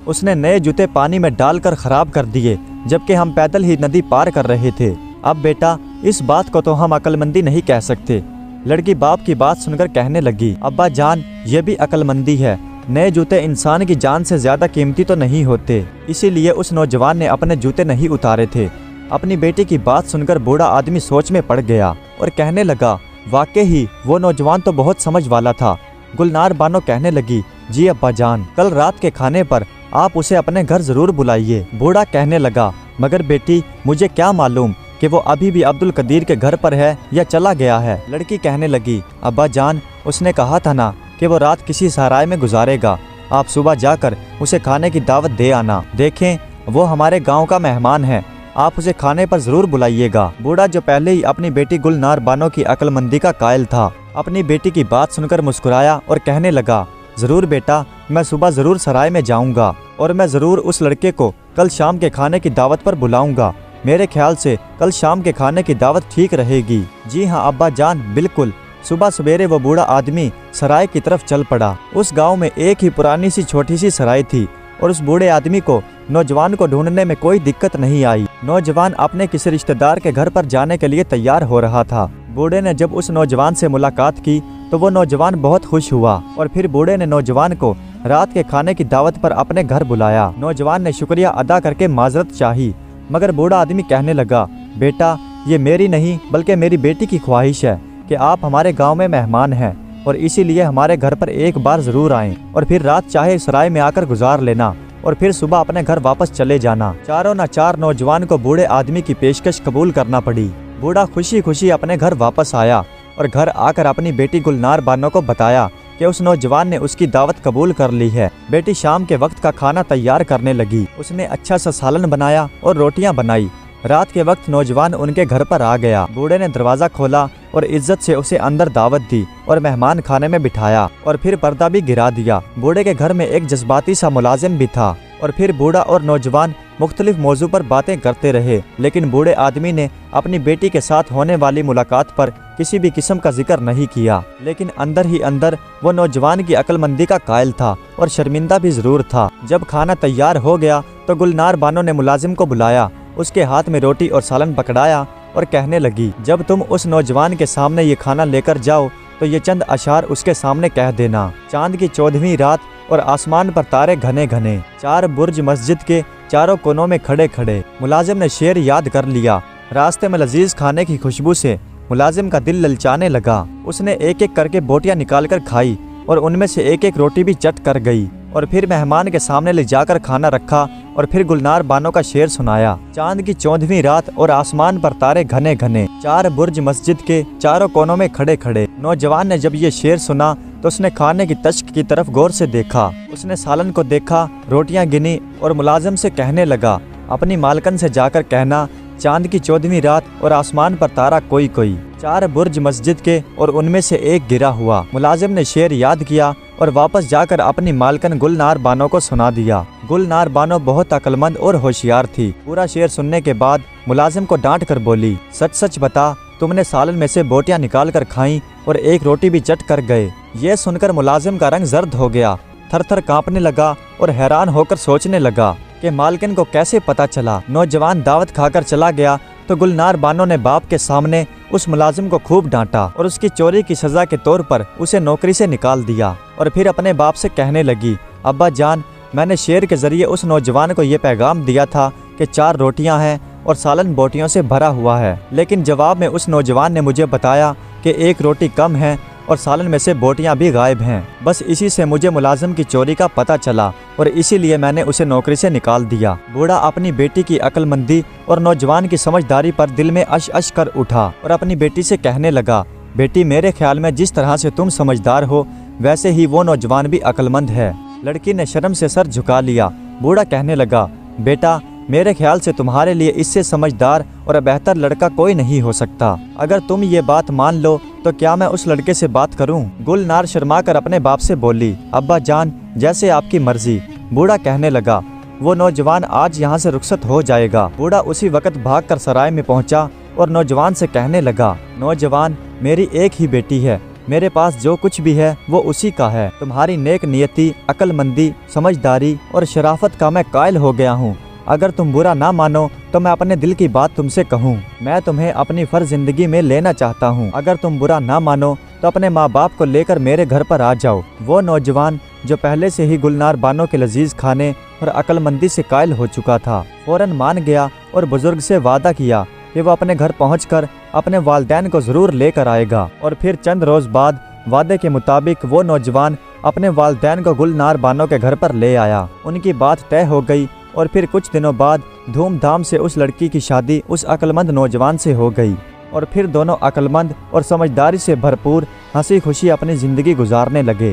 उसने नए जूते पानी में डालकर खराब कर दिए, जबकि हम पैदल ही नदी पार कर रहे थे। अब बेटा, इस बात को तो हम अक्लमंदी नहीं कह सकते। लड़की बाप की बात सुनकर कहने लगी, अब्बा जान, ये भी अक्लमंदी है। नए जूते इंसान की जान से ज्यादा कीमती तो नहीं होते, इसीलिए उस नौजवान ने अपने जूते नहीं उतारे थे। अपनी बेटी की बात सुनकर बूढ़ा आदमी सोच में पड़ गया और कहने लगा, वाकई ही वो नौजवान तो बहुत समझ वाला था। गुलनार बानो कहने लगी, जी अब्बा जान, कल रात के खाने पर आप उसे अपने घर जरूर बुलाइए। बूढ़ा कहने लगा, मगर बेटी, मुझे क्या मालूम कि वो अभी भी अब्दुल कदीर के घर पर है या चला गया है। लड़की कहने लगी, अब्बा जान, उसने कहा था ना कि वो रात किसी सराय में गुजारेगा। आप सुबह जाकर उसे खाने की दावत दे आना। देखें, वो हमारे गांव का मेहमान है, आप उसे खाने पर जरूर बुलाइएगा। बूढ़ा, जो पहले ही अपनी बेटी गुलनार बानो की अक्लमंदी का कायल था, अपनी बेटी की बात सुनकर मुस्कुराया और कहने लगा, जरूर बेटा, मैं सुबह जरूर सराय में जाऊंगा और मैं जरूर उस लड़के को कल शाम के खाने की दावत पर बुलाऊंगा। मेरे ख्याल से कल शाम के खाने की दावत ठीक रहेगी। जी हाँ अब्बा जान, बिल्कुल। सुबह सवेरे वो बूढ़ा आदमी सराय की तरफ चल पड़ा। उस गांव में एक ही पुरानी सी छोटी सी सराय थी और उस बूढ़े आदमी को नौजवान को ढूंढने में कोई दिक्कत नहीं आई। नौजवान अपने किसी रिश्तेदार के घर पर जाने के लिए तैयार हो रहा था। बूढ़े ने जब उस नौजवान से मुलाकात की तो वो नौजवान बहुत खुश हुआ और फिर बूढ़े ने नौजवान को रात के खाने की दावत पर अपने घर बुलाया। नौजवान ने शुक्रिया अदा करके माजरत चाही, मगर बूढ़ा आदमी कहने लगा, बेटा, ये मेरी नहीं बल्कि मेरी बेटी की ख्वाहिश है कि आप हमारे गांव में मेहमान हैं और इसीलिए हमारे घर पर एक बार जरूर आएं और फिर रात चाहे सराय में आकर गुजार लेना और फिर सुबह अपने घर वापस चले जाना। चारों न चार नौजवान को बूढ़े आदमी की पेशकश कबूल करना पड़ी। बूढ़ा खुशी खुशी अपने घर वापस आया और घर आकर अपनी बेटी गुलनार बानो को बताया कि उस नौजवान ने उसकी दावत कबूल कर ली है। बेटी शाम के वक्त का खाना तैयार करने लगी। उसने अच्छा सा सालन बनाया और रोटियां बनाई। रात के वक्त नौजवान उनके घर पर आ गया। बूढ़े ने दरवाजा खोला और इज्जत से उसे अंदर दावत दी और मेहमान खाने में बिठाया और फिर पर्दा भी गिरा दिया। बूढ़े के घर में एक जज्बाती सा मुलाजिम भी था और फिर बूढ़ा और नौजवान मुख्तलिफ मौजू पर बातें करते रहे, लेकिन बूढ़े आदमी ने अपनी बेटी के साथ होने वाली मुलाकात पर किसी भी किस्म का जिक्र नहीं किया। लेकिन अंदर ही अंदर वो नौजवान की अक्लमंदी का कायल था और शर्मिंदा भी जरूर था। जब खाना तैयार हो गया तो गुलनार बानो ने मुलाजिम को बुलाया, उसके हाथ में रोटी और सालन पकड़ाया और कहने लगी, जब तुम उस नौजवान के सामने ये खाना लेकर जाओ तो ये चंद अशार उसके सामने कह देना। चांद की 14वीं रात और आसमान पर तारे घने घने, 4 बुर्ज मस्जिद के चारों कोनों में खड़े खड़े। मुलाजिम ने शेर याद कर लिया। रास्ते में लजीज खाने की खुशबू से मुलाजिम का दिल ललचाने लगा। उसने एक एक करके बोटियां निकाल कर खाई और उनमें से एक एक रोटी भी चट कर गई और फिर मेहमान के सामने ले जाकर खाना रखा और फिर गुलनार बानो का शेर सुनाया। चांद की 14वीं रात और आसमान पर तारे घने घने, 4 बुर्ज मस्जिद के चारों कोनों में खड़े खड़े। नौजवान ने जब ये शेर सुना तो उसने खाने की तश्क की तरफ गौर से देखा। उसने सालन को देखा, रोटियां गिनी और मुलाजिम से कहने लगा, अपनी मालकन से जाकर कहना, चांद की 14वीं रात और आसमान पर तारा कोई कोई, 4 बुर्ज मस्जिद के और उनमें से एक गिरा हुआ। मुलाजिम ने शेर याद किया और वापस जाकर अपनी मालकन गुलनार बानो को सुना दिया। गुलनार बानो बहुत अक्लमंद और होशियार थी। पूरा शेर सुनने के बाद मुलाजिम को डांट कर बोली, सच सच बता, तुमने सालन में से बोटियां निकाल कर खाई और एक रोटी भी चट कर गए। ये सुनकर मुलाजिम का रंग जर्द हो गया, थर थर कांपने लगा और हैरान होकर सोचने लगा कि मालकिन को कैसे पता चला। नौजवान दावत खाकर चला गया तो गुलनार बानो ने बाप के सामने उस मुलाजिम को खूब डांटा और उसकी चोरी की सजा के तौर पर उसे नौकरी से निकाल दिया और फिर अपने बाप से कहने लगी, अब्बा जान, मैंने शेर के जरिए उस नौजवान को ये पैगाम दिया था कि 4 रोटियां हैं और सालन बोटियों से भरा हुआ है, लेकिन जवाब में उस नौजवान ने मुझे बताया कि 1 रोटी कम है और सालन में से बोटियां भी गायब हैं। बस इसी से मुझे मुलाजिम की चोरी का पता चला और इसीलिए मैंने उसे नौकरी से निकाल दिया। बूढ़ा अपनी बेटी की अक्लमंदी और नौजवान की समझदारी पर दिल में अश अश कर उठा और अपनी बेटी से कहने लगा, बेटी, मेरे ख्याल में जिस तरह से तुम समझदार हो वैसे ही वो नौजवान भी अक्लमंद है। लड़की ने शर्म से सर झुका लिया। बूढ़ा कहने लगा, बेटा, मेरे ख्याल से तुम्हारे लिए इससे समझदार और बेहतर लड़का कोई नहीं हो सकता। अगर तुम ये बात मान लो तो क्या मैं उस लड़के से बात करूं? गुलनार शर्मा कर अपने बाप से बोली, अब्बा जान, जैसे आपकी मर्जी। बूढ़ा कहने लगा, वो नौजवान आज यहाँ से रुखसत हो जाएगा। बूढ़ा उसी वक्त भागकर सराय में पहुँचा और नौजवान से कहने लगा, नौजवान, मेरी एक ही बेटी है, میرے پاس جو کچھ بھی ہے وہ اسی کا ہے۔ تمہاری نیک نیتی، عقل مندی، سمجھداری اور شرافت کا میں قائل ہو گیا ہوں۔ اگر تم برا نہ مانو تو میں اپنے دل کی بات تم سے کہوں۔ میں تمہیں اپنی فرض زندگی میں لینا چاہتا ہوں۔ اگر تم برا نہ مانو تو اپنے ماں باپ کو لے کر میرے گھر پر آ جاؤ۔ وہ نوجوان جو پہلے سے ہی گلنار بانو کے لذیذ کھانے اور عقل مندی سے قائل ہو چکا تھا، فوراً مان گیا اور بزرگ سے وعدہ کیا کہ وہ اپنے گھر پہنچ کر اپنے والدین کو ضرور لے کر آئے گا۔ اور پھر چند روز بعد وعدے کے مطابق وہ نوجوان اپنے والدین کو گلنار بانو کے گھر پر لے آیا۔ ان کی بات طے ہو گئی اور پھر کچھ دنوں بعد دھوم دھام سے اس لڑکی کی شادی اس عقل مند نوجوان سے ہو گئی، اور پھر دونوں عقل مند اور سمجھداری سے بھرپور ہنسی خوشی اپنی زندگی گزارنے لگے۔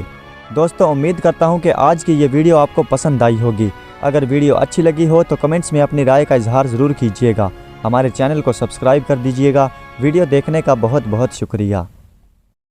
دوستو، امید کرتا ہوں کہ آج کی یہ ویڈیو آپ کو پسند آئی ہوگی۔ اگر ویڈیو اچھی لگی ہو تو کمنٹس میں اپنی رائے کا اظہار ضرور کیجیے گا۔ ہمارے چینل کو سبسکرائب کر دیجیے گا۔ ویڈیو دیکھنے کا بہت بہت شکریہ۔